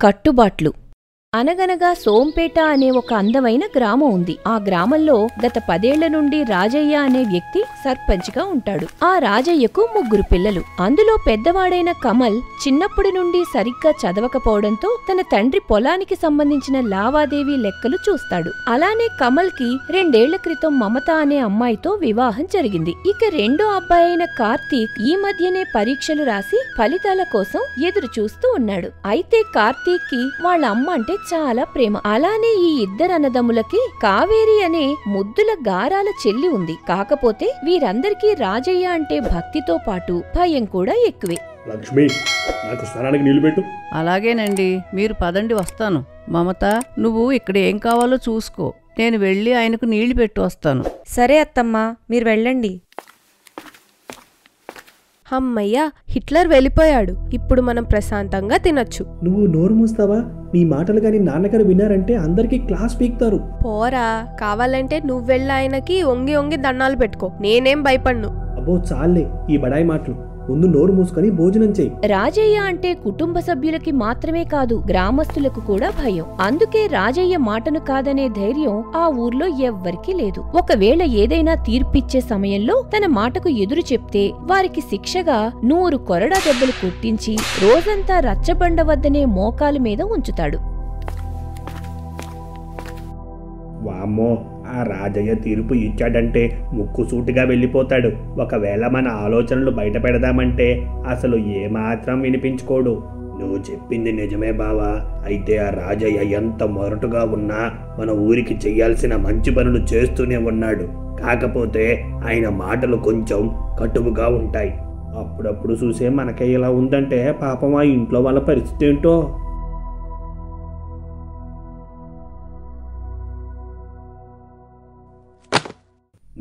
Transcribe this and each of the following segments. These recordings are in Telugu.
కట్టుబాట్లు. అనగనగా సోంపేట అనే ఒక అందమైన గ్రామం ఉంది. ఆ గ్రామంలో గత 10 ఏళ్ల నుండి రాజయ్య అనే వ్యక్తి సర్పంచ్గా ఉంటాడు. ఆ రాజయ్యకు 3 పిల్లలు. అందులో పెద్దవాడైన కమల్ చిన్నప్పటి నుండి సరిగ్గా చదవకపోవడంతో తన తండ్రి పొలానికి సంబంధించిన లావాదేవీ లెక్కలు చూస్తాడు. అలానే కమల్ కి 2 ఏళ్ల క్రితం మమత అనే అమ్మాయితో వివాహం జరిగింది. ఇక రెండో అబ్బాయి అయిన కార్తీక్ ఈ మధ్యనే పరీక్షలు రాసి ఫలితాల కోసం ఎదురు చూస్తూ ఉన్నాడు. అయితే కార్తీక్ కి వాళ్ళ అమ్మ అంటే చాలా ప్రేమ. అలానే ఈ ఇద్దరు అన్నదమ్ములకి కావేరి అనే ముద్దుల గారాల చెల్లి ఉంది. కాకపోతే వీరందరికీ రాజయ్య అంటే భక్తితో పాటు భయం కూడా ఎక్కువే. లక్ష్మి, నాకు స్నానానికి నీళ్లు పెట్టు. అలాగేనండి, మీరు పదండి వస్తాను. మమత, నువ్వు ఇక్కడ ఏం కావాలో చూసుకో, నేను వెళ్ళి ఆయనకు నీళ్లు పెట్టి వస్తాను. సరే అత్తమ్మా, మీరు వెళ్ళండి. అమ్మయ్య, హిట్లర్ వెళ్ళిపోయాడు. ఇప్పుడు మనం ప్రశాంతంగా తినొచ్చు. నువ్వు నోరు మూస్తావా? నీ మాటలు గాని నాన్నగారు విన్నారంటే అందరికీ క్లాస్ పీక్తారు. పోరా, కావాలంటే నువ్వు వెళ్ళి ఆయనకి ఒంగి ఒంగి దండాలు పెట్టుకో, నేనేం భయపడ్ను. అబ్బో చాలే ఈ బడాయి మాటలు. ముందు నోరు మూసుకొని భోజనం చెయ్యి. రాజయ్య అంటే కుటుంబ సభ్యులకి మాత్రమే కాదు, గ్రామస్తులకు కూడా భయం. అందుకే రాజయ్య మాటను కాదనే ధైర్యం ఆ ఊర్లో ఎవ్వరికీ లేదు. ఒకవేళ ఏదైనా తీర్పిచ్చే సమయంలో తన మాటకు ఎదురు చెప్తే వారికి శిక్షగా 100 కొరడా దెబ్బలు కొట్టించి రోజంతా రచ్చబండ వద్దనే మోకాలు మీద ఉంచుతాడు. వామ్మో, ఆ రాజయ్య తీర్పు ఇచ్చాడంటే ముక్కుసూటిగా వెళ్ళిపోతాడు. ఒకవేళ మన ఆలోచనలు బయట పెడదామంటే అసలు ఏమాత్రం వినిపించుకోడు. నువ్వు చెప్పింది నిజమే బావా. అయితే ఆ రాజయ్య ఎంత మొరటుగా ఉన్నా మన ఊరికి చెయ్యాల్సిన మంచి పనులు చేస్తూనే ఉన్నాడు. కాకపోతే ఆయన మాటలు కొంచెం కటువుగా ఉంటాయి. అప్పుడప్పుడు చూసే మనకే ఇలా ఉందంటే పాపం ఆ ఇంట్లో వాళ్ళ పరిస్థితి ఏంటో.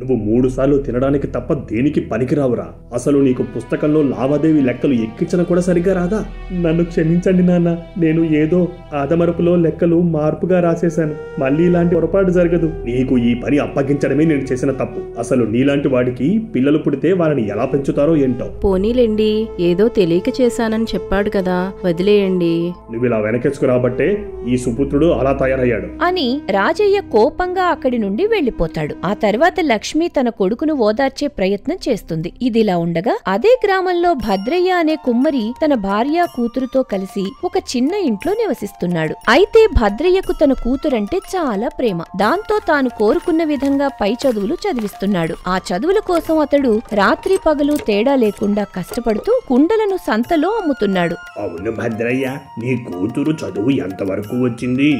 నువ్వు 3 సార్లు తినడానికి తప్ప దేనికి పనికిరావురా. అసలు నీకు పుస్తకంలో లావాదేవీ లెక్కలు ఎక్కించడం కూడా సరిగ్గా రాదా? నన్ను క్షమించండి నాన్న, నేను ఏదో ఆదమరపులో లెక్కలు మార్పుగా రాసేశాను. మళ్ళీ ఇలాంటి పొరపాటు జరగదు. నీకు ఈ పని అప్పగించడమే నేను చేసిన తప్పు. అసలు నీలాంటి వాడికి పిల్లలు పుడితే వాళ్ళని ఎలా పెంచుతారో ఏంటో. పోనీలేండి, ఏదో తెలియక చేశానని చెప్పాడు కదా, వదిలేయండి. నువ్వు ఇలా వెనకెచ్చుకురాబట్టే ఈ సుపుత్రుడు అలా తయారయ్యాడు అని రాజయ్య కోపంగా అక్కడి నుండి వెళ్లిపోతాడు. ఆ తర్వాత లక్ష్మి తన కొడుకును ఓదార్చే ప్రయత్నం చేస్తుంది. ఇదిలా ఉండగా అదే గ్రామంలో భద్రయ్య అనే కుమ్మరి తన భార్య కూతురుతో కలిసి ఒక చిన్న ఇంట్లో నివసిస్తున్నాడు. అయితే భద్రయ్యకు తన కూతురంటే చాలా ప్రేమ. దాంతో తాను కోరుకున్న విధంగా పై చదువులు చదివిస్తున్నాడు. ఆ చదువుల కోసం అతడు రాత్రి పగలు తేడా లేకుండా కష్టపడుతూ కుండలను సంతలో అమ్ముతున్నాడు. అవును భద్రయ్య, నీ కూతురు చదువు ఎంతవరకు వచ్చింది?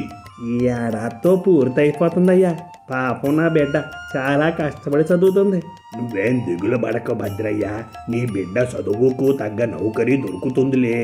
ఈ ఏడాదితో పూర్తయిపోతుందయ్యా. పాపం నా బిడ్డ చాలా కష్టపడి చదువుతుంది. నువ్వేం దిగులు పడక భద్రయ్య, నీ బిడ్డ చదువుకు తగ్గ నౌకరీ దొరుకుతుందిలే.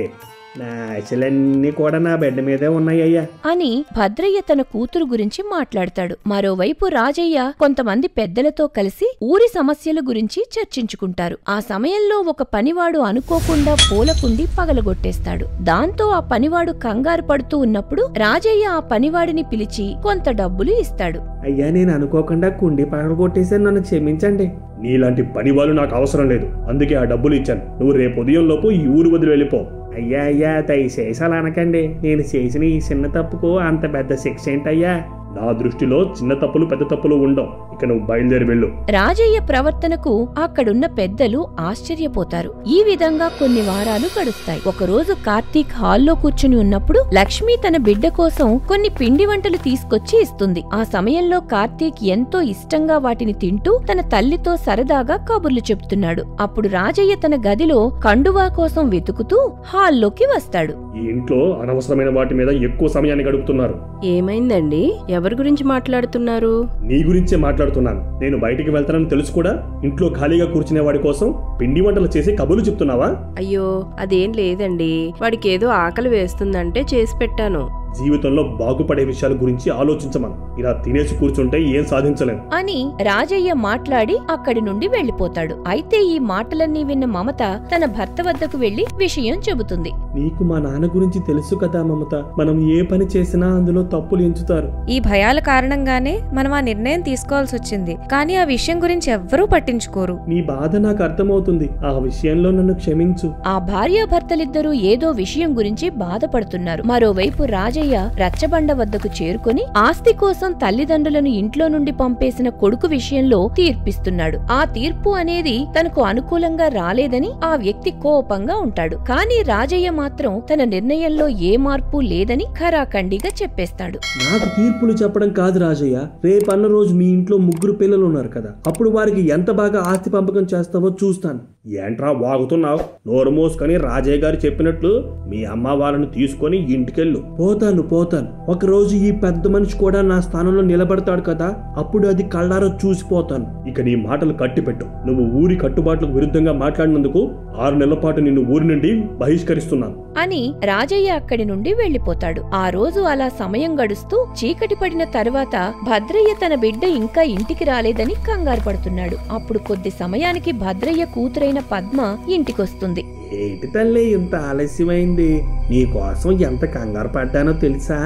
నా ఆశలన్నీ కూడా నా బిడ్డ మీదే ఉన్నాయ్యా అని భద్రయ్య తన కూతురు గురించి మాట్లాడతాడు. మరోవైపు రాజయ్య కొంతమంది పెద్దలతో కలిసి ఊరి సమస్యల గురించి చర్చించుకుంటారు. ఆ సమయంలో ఒక పనివాడు అనుకోకుండా పూలకుండి పగలగొట్టేస్తాడు. దాంతో ఆ పనివాడు కంగారు పడుతూ ఉన్నప్పుడు రాజయ్య ఆ పనివాడిని పిలిచి కొంత డబ్బులు ఇస్తాడు. అయ్యా, నేను అనుకోకుండా కుండి పగలగొట్టేసాను, నన్ను క్షమించండి. నీలాంటి పని వాళ్ళు నాకు అవసరం లేదు, అందుకే ఆ డబ్బులు ఇచ్చాను. నువ్వు రేపు ఉదయం లోపు ఈ ఊరు వదిలి వెళ్ళిపో. అయ్యా దయచేసి అలా అనకండి. నేను చేసిన ఈ చిన్న తప్పుకు అంత పెద్ద శిక్ష ఏంటయ్యా? నా దృష్టిలో చిన్న తప్పులు పెద్ద తప్పులు ఉండవు. ఇక నువ్వు బయలుదేరి వెళ్ళు. రాజయ్య ప్రవర్తనకు అక్కడున్న పెద్దలు ఆశ్చర్యపోతారు. ఈ విధంగా కొన్ని వారాలు గడుస్తాయి. ఒకరోజు కార్తీక్ హాల్లో కూర్చుని ఉన్నప్పుడు లక్ష్మి తన బిడ్డ కోసం కొన్ని పిండి వంటలు తీసుకొచ్చి ఇస్తుంది. ఆ సమయంలో కార్తీక్ ఎంతో ఇష్టంగా వాటిని తింటూ తన తల్లితో సరదాగా కబుర్లు చెప్తున్నాడు. అప్పుడు రాజయ్య తన గదిలో కండువా కోసం వెతుకుతూ హాల్లోకి వస్తాడు. ఈ ఇంట్లో అనవసరమైన వాటి మీద ఎక్కువ సమయాన్ని గడుపుతున్నారు. ఏమైందండి? ఎవరి గురించి మాట్లాడుతున్నారు? నీ గురించే మాట్లాడుతున్నాను. నేను బయటికి వెళ్తానని తెలుసు కూడా ఇంట్లో ఖాళీగా కూర్చునే వాడి కోసం పిండి వంటలు చేసి కబుర్లు చెప్తున్నావా? అయ్యో, అదేం లేదండి. వాడికి ఏదో ఆకలి వేస్తుందంటే చేసి పెట్టాను. జీవితంలో బాగుపడే విషయాల గురించి ఆలోచించమను. ఇలా తినేసి కూర్చుంటే ఏం సాధించలేం అని రాజయ్య మాట్లాడి అక్కడి నుండి వెళ్లిపోతాడు. అయితే ఈ మాటలన్నీ విన్న మమత తన భర్త వద్దకు వెళ్లి విషయం చెబుతుంది. నీకు మా నాన్న గురించి తెలుసు కదా మమత, మనం ఏ పని చేసినా అందులో తప్పులు ఎంచుతారు. ఈ భయాల కారణంగానే మనం ఆ నిర్ణయం తీసుకోవాల్సి వచ్చింది. కానీ ఆ విషయం గురించి ఎవ్వరూ పట్టించుకోరు. నీ బాధ నాకు అర్థమవుతుంది. ఆ విషయంలో నన్ను క్షమించు. ఆ భార్యాభర్తలిద్దరూ ఏదో విషయం గురించి బాధపడుతున్నారు. మరోవైపు రాజయ్య రచ్చబండ వద్దకు చేరుకుని ఆస్తి కోసం తల్లిదండ్రులను ఇంట్లో నుండి పంపేసిన కొడుకు విషయంలో తీర్పిస్తున్నాడు. ఆ తీర్పు అనేది తనకు అనుకూలంగా రాలేదని ఆ వ్యక్తి కోపంగా ఉంటాడు. కానీ రాజయ్య మాత్రం తన నిర్ణయంలో ఏ మార్పు లేదని ఖరాఖండిగా చెప్పేస్తాడు. నాకు తీర్పులు చెప్పడం కాదు రాజయ్య, రేపన్న రోజు మీ ఇంట్లో 3 పిల్లలు ఉన్నారు కదా, అప్పుడు వారికి ఎంత బాగా ఆస్తి పంపకం చేస్తావో చూస్తాను. ఏంట్రా వాగుతున్నావు? నోరు మోసుకొని రాజయ్య గారు చెప్పినట్లు మీ అమ్మ వాళ్ళను తీసుకొని ఇంటికెళ్ళు. పోతాను. ఒకరోజు ఈ పెద్ద మనిషి కూడా నా స్థానంలో నిలబడతాడు కదా, అప్పుడు అది కళ్ళారో చూసిపోతాను. ఇక నీ మాటలు కట్టిపెట్టు. నువ్వు ఊరి కట్టుబాట్లకు విరుద్ధంగా మాట్లాడినందుకు 6 నెలల పాటు నిన్ను ఊరి నుండి బహిష్కరిస్తున్నాను అని రాజయ్య అక్కడి నుండి వెళ్లిపోతాడు. ఆ రోజు అలా సమయం గడుస్తూ చీకటి పడిన తరువాత భద్రయ్య తన బిడ్డ ఇంకా ఇంటికి రాలేదని కంగారు పడుతున్నాడు. అప్పుడు కొద్ది సమయానికి భద్రయ్య కూతురైన పద్మ ఇంటికొస్తుంది. ఏంటి తల్లి ఇంత ఆలస్యమైంది? నీ కోసం ఎంత కంగారు పడ్డానో తెలుసా?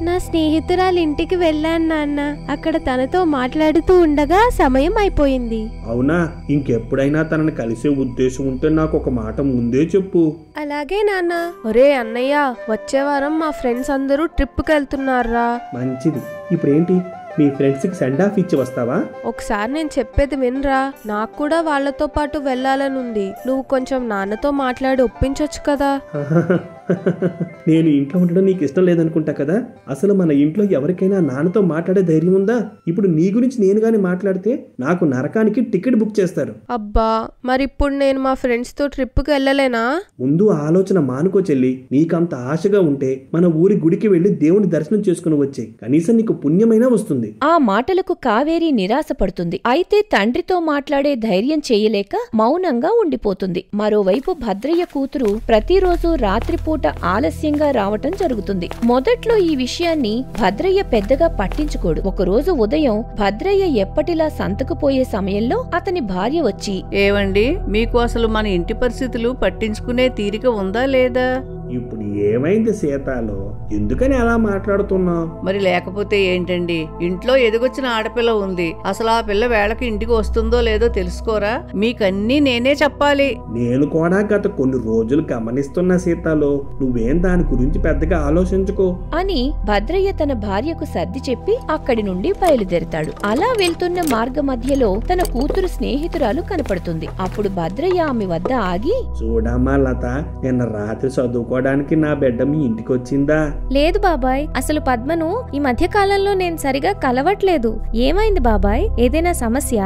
నా స్నేహితురాలి ఇంటికి వెళ్ళాను నాన్న. అక్కడ తనతో మాట్లాడుతూ ఉండగా సమయం అయిపోయింది. అవునా? ఇంకెప్పుడైనా తనని కలిసే ఉద్దేశం ఉంటే నాకు ఒక మాట ముందే చెప్పు. అలాగే నాన్న. ఒరే అన్నయ్య, వచ్చే వారం మా ఫ్రెండ్స్ అందరూ ట్రిప్కి వెళ్తున్నారా? మంచిది. ఇప్పుడేంటి మీ ఫ్రెండ్స్ కి సెండ్ ఆఫ్ ఇచ్చి వస్తావా? ఒకసారి నేను చెప్పేది వినరా. నాకు కూడా వాళ్ళతో పాటు వెళ్ళాలని ఉంది. నువ్వు కొంచెం నాన్నతో మాట్లాడి ఒప్పించొచ్చు కదా. నేను ఇంట్లో ఉండడం నీకు ఇష్టం లేదనుకుంటా కదా. అసలు మన ఇంట్లో ఎవరికైనా నాన్నతో మాట్లాడే ధైర్యం ఉందా? ఇప్పుడు నీ గురించి నేను గాని మాట్లాడితే నాకు నరకానికి టికెట్ బుక్ చేస్తారు. అబ్బా, మరిప్పుడు నేను మా ఫ్రెండ్స్ తో ట్రిప్కి వెళ్ళలేనా? ముందు ఆలోచన మానుకో చెల్లి. నీకంత ఆశగా ఉంటే మన ఊరి గుడికి వెళ్లి దేవుని దర్శనం చేసుకుని వచ్చే, కనీసం నీకు పుణ్యమైనా వస్తుంది. ఆ మాటలకు కావేరి నిరాశపడుతుంది. అయితే తండ్రితో మాట్లాడే ధైర్యం చేయలేక మౌనంగా ఉండిపోతుంది. మరోవైపు భద్రయ్య కూతురు ప్రతిరోజు రాత్రిపూట ఆలస్యంగా రావటం జరుగుతుంది. మొదట్లో ఈ విషయాన్ని భద్రయ్య పెద్దగా పట్టించుకోడు. ఒకరోజు ఉదయం భద్రయ్య ఎప్పటిలా సంతకుపోయే సమయంలో అతని భార్య వచ్చి, ఏవండి, మీకు అసలు మన ఇంటి పరిస్థితులు పట్టించుకునే తీరిక ఉందా లేదా? ఇప్పుడు ఏమైంది సీతాలో? ఎందుకని అలా మాట్లాడుతున్నావు? మరి లేకపోతే ఏంటండి, ఇంట్లో ఎదుగొచ్చిన ఆడపిల్ల ఉంది. అసలు ఆ పిల్ల వేళకి ఇంటికి వస్తుందో లేదో తెలుసుకోరా? మీకన్నీ నేనే చెప్పాలి. నేను కూడా గత కొన్ని రోజులు గమనిస్తున్నా సీతాలో. నువ్వేం దాని గురించి పెద్దగా ఆలోచించుకో అని భద్రయ్య తన భార్యకు సర్ది చెప్పి అక్కడి నుండి బయలుదేరతాడు. అలా వెళ్తున్న మార్గ మధ్యలో తన కూతురు స్నేహితురాలు కనపడుతుంది. అప్పుడు భద్రయ్య ఆమె వద్ద ఆగి, చూడమ్మా లత, నిన్న రాత్రి చదువుకోవడానికి నా బిడ్డ మీ ఇంటికి వచ్చిందా? లేదు బాబాయ్, అసలు పద్మను ఈ మధ్య కాలంలో నేను సరిగా కలవట్లేదు. ఏమైంది బాబాయ్? ఏదైనా సమస్య?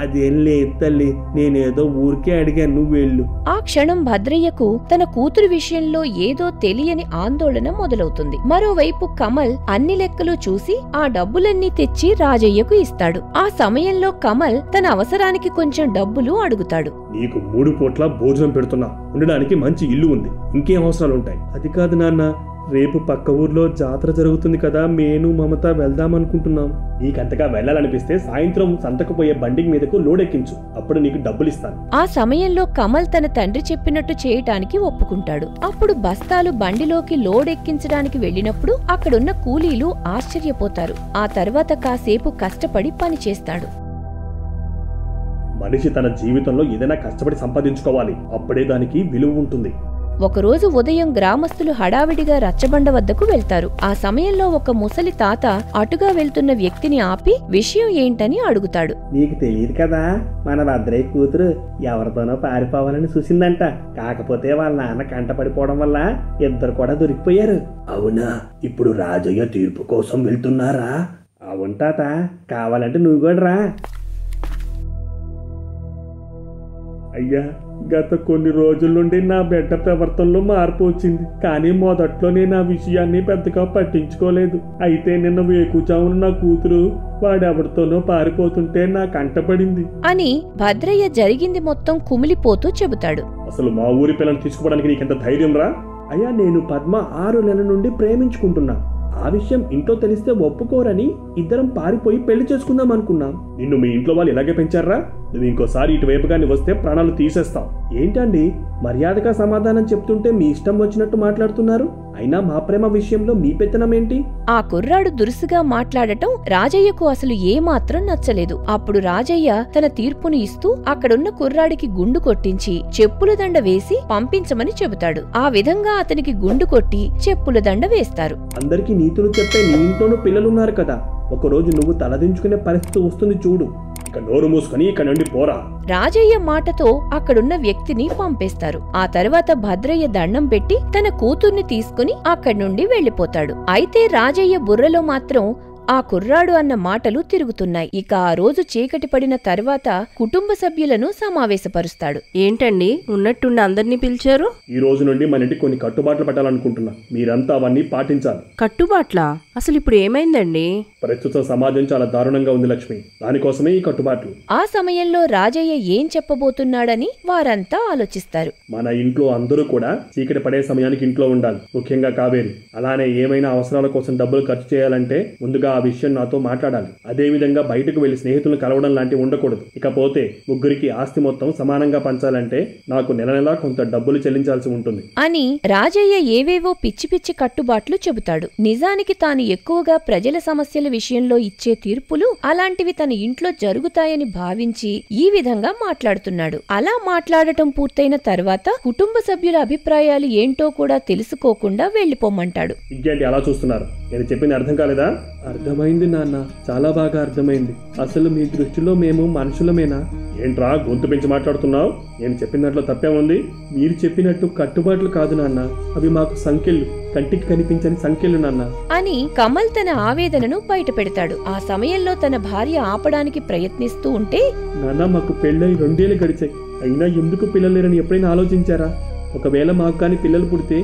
అదేం లేదు తల్లి, నేనేదో ఊరికే అడిగాను, నువ్వు వెళ్ళు. ఆ క్షణం భద్రయ్యకు తన కూతురు విషయంలో ఏదో తెలియని ఆందోళన మొదలవుతుంది. మరోవైపు కమల్ అన్ని లెక్కలు చూసి ఆ డబ్బులన్నీ తెచ్చి రాజయ్యకు ఇస్తాడు. ఆ సమయంలో కమల్ తన అవసరానికి కొంచెం డబ్బులు అడుగుతాడు. నీకు 3 పూట్ల భోజనం పెడుతున్నా, ఉండడానికి మంచి ఇల్లు ఉంది, ఇంకేం అవసరాలు ఉంటాయి? అది కాదు నాన్న, రేపు పక్క ఊర్లో జాతర జరుగుతుంది కదా, నేను మమత వెళ్దామనుకుంటున్నాం. నీకంతగా వెళ్ళాలనిపిస్తే సాయంత్రం సంతకుపోయే బండి మీదకు లోడెక్కించు, అప్పుడు నీకు డబ్బులు ఇస్తాను. ఆ సమయంలో కమల్ తన తండ్రి చెప్పినట్టు చేయటానికి ఒప్పుకుంటాడు. అప్పుడు బస్తాలు బండిలోకి లోడెక్కించడానికి వెళ్ళినప్పుడు అక్కడున్న కూలీలు ఆశ్చర్యపోతారు. ఆ తర్వాత కాసేపు కష్టపడి పని చేస్తాడు. మనిషి తన జీవితంలో ఏదైనా కష్టపడి సంపాదించుకోవాలి, అప్పుడే దానికి విలువ ఉంటుంది. ఒకరోజు ఉదయం గ్రామస్తులు హడావిడిగా రచ్చబండ వద్దకు వెళ్తారు. ఆ సమయంలో ఒక ముసలి తాత అటుగా వెళ్తున్న వ్యక్తిని ఆపి విషయం ఏంటని అడుగుతాడు. నీకు తెలియదు కదా, మన భద్రయ్య కూతురు ఎవరితోనో పారిపోవాలని చూసిందంట. కాకపోతే వాళ్ళ నాన్న కంటపడిపోవడం వల్ల ఇద్దరు కూడా దొరికిపోయారు. అవునా? ఇప్పుడు రాజయ్య తీర్పు కోసం వెళ్తున్నారా? అవును తాత, కావాలంటే నువ్వు కూడా రా. అయ్యా, గత కొన్ని రోజుల నుండి నా బిడ్డ ప్రవర్తనలో మార్పు వచ్చింది. కానీ మొదట్లో నేను ఆ విషయాన్ని పెద్దగా పట్టించుకోలేదు. అయితే నిన్న వేకుచావున నా కూతురు వాడెవరితోనో పారిపోతుంటే నా కంటపడింది అని భద్రయ్య జరిగింది మొత్తం కుమిలిపోతూ చెబుతాడు. అసలు మా ఊరి పిల్లని తీసుకోవడానికి నీకెంత ధైర్యం రా? అయ్యా, నేను పద్మ 6 నెలల నుండి ప్రేమించుకుంటున్నా. ఆ విషయం ఇంట్లో తెలిస్తే ఒప్పుకోరని ఇద్దరం పారిపోయి పెళ్లి చేసుకుందాం అనుకున్నాం. నిన్ను మీ ఇంట్లో వాళ్ళు ఇలాగే పెంచారా? నువ్వు ఇంకోసారి ఇటువైపుగాని వస్తే ప్రాణాలు తీసేస్తాం. ఏంటండి మర్యాదగా సమాధానం చెప్తుంటే మీ ఇష్టం వచ్చినట్టు మాట్లాడుతున్నారు? అయినా మా ప్రేమ విషయంలో మీ పెత్తనం ఏంటి? ఆ కుర్రాడు దురుసుగా మాట్లాడటం రాజయ్యకు అసలు ఏమాత్రం నచ్చలేదు. అప్పుడు రాజయ్య తన తీర్పును ఇస్తూ అక్కడున్న కుర్రాడికి గుండు కొట్టించి చెప్పుల దండ వేసి పంపించమని చెబుతాడు. ఆ విధంగా అతనికి గుండు కొట్టి చెప్పుల దండ వేస్తారు. అందరికీ నీతులు చెప్పే నీ ఇంట్లోనూ పిల్లలున్నారు కదా, ఒకరోజు నువ్వు తలదించుకునే పరిస్థితి వస్తుంది చూడు. ఇక నోరు మూసుకొని ఇక్కడ నుండి పోరా. రాజయ్య మాటతో అక్కడున్న వ్యక్తిని పంపేస్తారు. ఆ తర్వాత భద్రయ్య దండం పెట్టి తన కూతుర్ని తీసుకుని అక్కడి నుండి వెళ్లిపోతాడు. అయితే రాజయ్య బుర్రలో మాత్రం ఆ కుర్రాడు అన్న మాటలు తిరుగుతున్నాయి. ఇక ఆ రోజు చీకటి పడిన తర్వాత కుటుంబ సభ్యులను సమావేశపరుస్తాడు. ఏంటండి ఉన్నట్టుండి అందరినీ పిలిచారు? ఈ రోజు నుండి మన ఇంటికి కొన్ని కట్టుబాట్లు పెట్టాలనుకుంటున్నా. మీరంతా అవన్నీ పాటించాలి. కట్టుబాట్లా? అసలు ఇప్పుడు ఏమైందండి? ప్రస్తుత సమాజం చాలా దారుణంగా ఉంది లక్ష్మి, దానికోసమే ఈ కట్టుబాట్లు. ఆ సమయంలో రాజయ్య ఏం చెప్పబోతున్నాడని వారంతా ఆలోచిస్తారు. మన ఇంట్లో అందరూ కూడా చీకటి పడే సమయానికి ఇంట్లో ఉండాలి, ముఖ్యంగా కావేరి. అలానే ఏమైనా అవసరాల కోసం డబ్బులు ఖర్చు చేయాలంటే ముందుగా ఆ విషయం నాతో మాట్లాడాలి. అదే విధంగా బయటకు వెళ్లి స్నేహితులను కలవడం లాంటివి ఉండకూడదు. ఇకపోతే ముగ్గురికి ఆస్తి మొత్తం సమానంగా పంచాలంటే నాకు నెల నెలా కొంత డబ్బులు చెల్లించాల్సి ఉంటుంది అని రాజయ్య ఏవేవో పిచ్చి పిచ్చి కట్టుబాట్లు చెబుతాడు. నిజానికి తాను ఎక్కువగా ప్రజల సమస్యల విషయంలో ఇచ్చే తీర్పులు అలాంటివి తన ఇంట్లో జరుగుతాయని భావించి ఈ విధంగా మాట్లాడుతున్నాడు. అలా మాట్లాడటం పూర్తయిన తర్వాత కుటుంబ సభ్యుల అభిప్రాయాలు ఏంటో కూడా తెలుసుకోకుండా వెళ్లిపోమంటాడు. ఇంకేంటి అలా చూస్తున్నారు? నేను చెప్పింది అర్థం కాలేదా? అర్థమైంది నాన్న, చాలా బాగా అర్థమైంది. అసలు మీ దృష్టిలో మేము మనుషులమేనా? ఏంట్రా గొంతు పెంచి మాట్లాడుతున్నావు? నేను చెప్పిన దాంట్లో తప్పేముంది? మీరు చెప్పినట్టు కట్టుబాట్లు కాదు నాన్న, అవి మాకు సంఖ్యలు, కంటికి కనిపించని సంఖ్యలు నాన్న అని కమల్ తన ఆవేదనను బయట పెడతాడు. ఆ సమయంలో తన భార్య ఆపడానికి ప్రయత్నిస్తూ ఉంటే, నాన్న మాకు పెళ్ళై 2 ఏళ్ళు గడిచాయి, అయినా ఎందుకు పిల్లలు లేరని ఎప్పుడైనా ఆలోచించారా? ఒకవేళ మాకు కానీ పిల్లలు పుడితే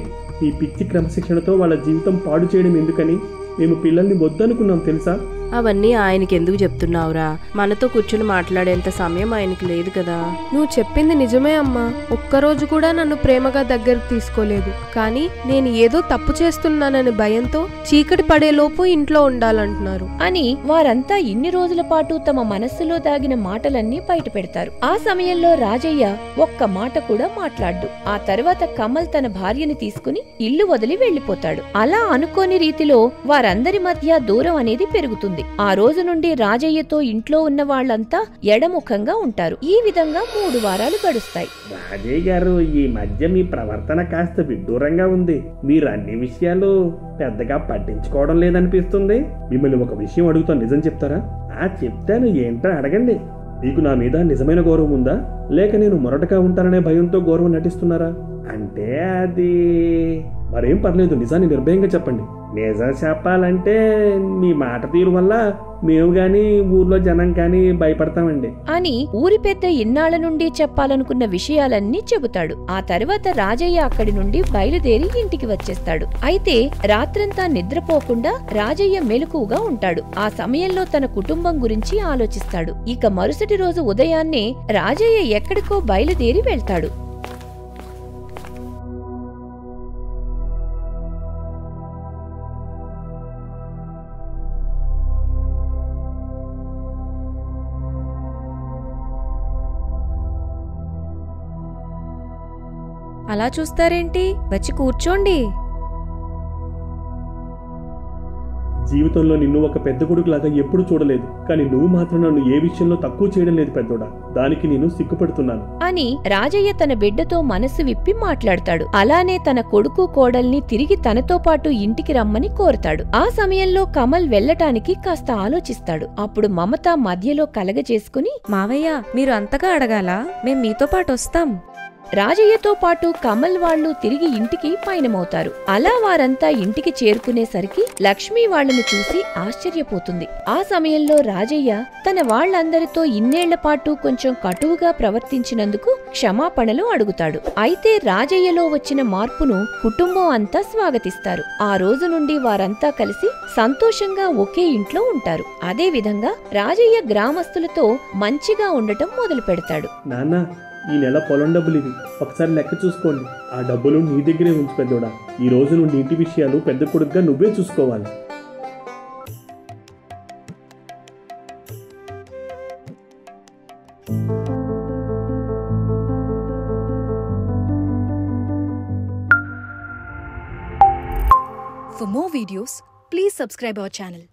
ఈ పిచ్చి క్రమశిక్షణతో వాళ్ళ జీవితం పాడు చేయడం ఎందుకని మేము పిల్లల్ని వద్దనుకున్నాం తెలుసా? అవన్నీ ఆయనకి ఎందుకు చెప్తున్నావురా? మనతో కూర్చుని మాట్లాడేంత సమయం ఆయనకి లేదు కదా. నువ్వు చెప్పింది నిజమే అమ్మా. ఒక్కరోజు కూడా నన్ను ప్రేమగా దగ్గరకు తీసుకోలేదు. కానీ నేను ఏదో తప్పు చేస్తున్నానని భయంతో చీకటి పడేలోపు ఇంట్లో ఉండాలంటున్నారు అని వారంతా ఇన్ని రోజుల పాటు తమ మనస్సులో దాగిన మాటలన్నీ బయట పెడతారు. ఆ సమయంలో రాజయ్య ఒక్క మాట కూడా మాట్లాడ్డు. ఆ తర్వాత కమల్ తన భార్యని తీసుకుని ఇల్లు వదిలి వెళ్లిపోతాడు. అలా అనుకోని రీతిలో వారందరి మధ్య దూరం అనేది పెరుగుతుంది. ఆ రోజు నుండి రాజయ్యతో ఇంట్లో ఉన్న వాళ్లంతా ఎడముఖంగా ఉంటారు. ఈ విధంగా 3 వారాలు గడుస్తాయి. రాజయ్య గారు, ఈ మధ్య మీ ప్రవర్తన కాస్త విడ్డూరంగా ఉంది. మీరు అన్ని విషయాలు పెద్దగా పట్టించుకోవడం లేదనిపిస్తుంది. మిమ్మల్ని ఒక విషయం అడుగుతాను, నిజం చెప్తారా? చెప్తాను, ఏంటో అడగండి. మీకు నా మీద నిజమైన గౌరవం ఉందా, లేక నేను మొరటగా ఉంటాననే భయంతో గౌరవం నటిస్తున్నారా? అంటే అది మరేం పర్లేదు, నిజాన్ని నిర్భయంగా చెప్పండి. నిజం చెప్పాలంటే మీ మాట తీరు వల్ల మేము గాని ఊర్లో జనం గాని భయపడతామండి అని ఊరి పెద్ద ఇన్నాళ్ల నుండి చెప్పాలనుకున్న విషయాలన్నీ చెబుతాడు. ఆ తర్వాత రాజయ్య అక్కడి నుండి బయలుదేరి ఇంటికి వచ్చేస్తాడు. అయితే రాత్రంతా నిద్రపోకుండా రాజయ్య మెలకువగా ఉంటాడు. ఆ సమయంలో తన కుటుంబం గురించి ఆలోచిస్తాడు. ఇక మరుసటి రోజు ఉదయాన్నే రాజయ్య ఎక్కడికో బయలుదేరి వెళ్తాడు. అలా చూస్తారేంటి? వచ్చి కూర్చోండి. జీవితంలో నిన్ను ఒక పెద్ద కొడుకులాగా ఎప్పుడు చూడలేదు, కానీ నువ్వు మాత్రం నన్ను ఏ విషయంలో తక్కువ చేయడం లేదు పెద్దోడా. దానికి నేను సిగ్గుపడుతున్నాను అని రాజయ్య తన బిడ్డతో మనసు విప్పి మాట్లాడతాడు. అలానే తన కొడుకు కోడల్ని తిరిగి తనతో పాటు ఇంటికి రమ్మని కోరతాడు. ఆ సమయంలో కమల్ వెళ్లటానికి కాస్త ఆలోచిస్తాడు. అప్పుడు మమత మధ్యలో కలగజేసుకుని, మావయ్య, మీరు అంతగా అడగాలా? మేం మీతో పాటు వస్తాం. రాజయ్యతో పాటు కమల్ వాళ్లు తిరిగి ఇంటికి పయనమవుతారు. అలా వారంతా ఇంటికి చేరుకునేసరికి లక్ష్మి వాళ్లను చూసి ఆశ్చర్యపోతుంది. ఆ సమయంలో రాజయ్య తన వాళ్లందరితో ఇన్నేళ్ల పాటు కొంచెం కటువుగా ప్రవర్తించినందుకు క్షమాపణలు అడుగుతాడు. అయితే రాజయ్యలో వచ్చిన మార్పును కుటుంబం అంతా స్వాగతిస్తారు. ఆ రోజు నుండి వారంతా కలిసి సంతోషంగా ఒకే ఇంట్లో ఉంటారు. అదే విధంగా రాజయ్య గ్రామస్తులతో మంచిగా ఉండటం మొదలు పెడతాడు. నాన్న, ఈ నెల పొలం డబ్బులు ఇవి, ఒకసారి లెక్క చూసుకోండి. ఆ డబ్బులు నీ దగ్గరే ఉంచు పెద్దోడా. ఈ రోజు నుండి ఇంటి విషయాలు పెద్ద కొడుకుగా నువ్వే చూసుకోవాలి. For more videos, please subscribe our channel.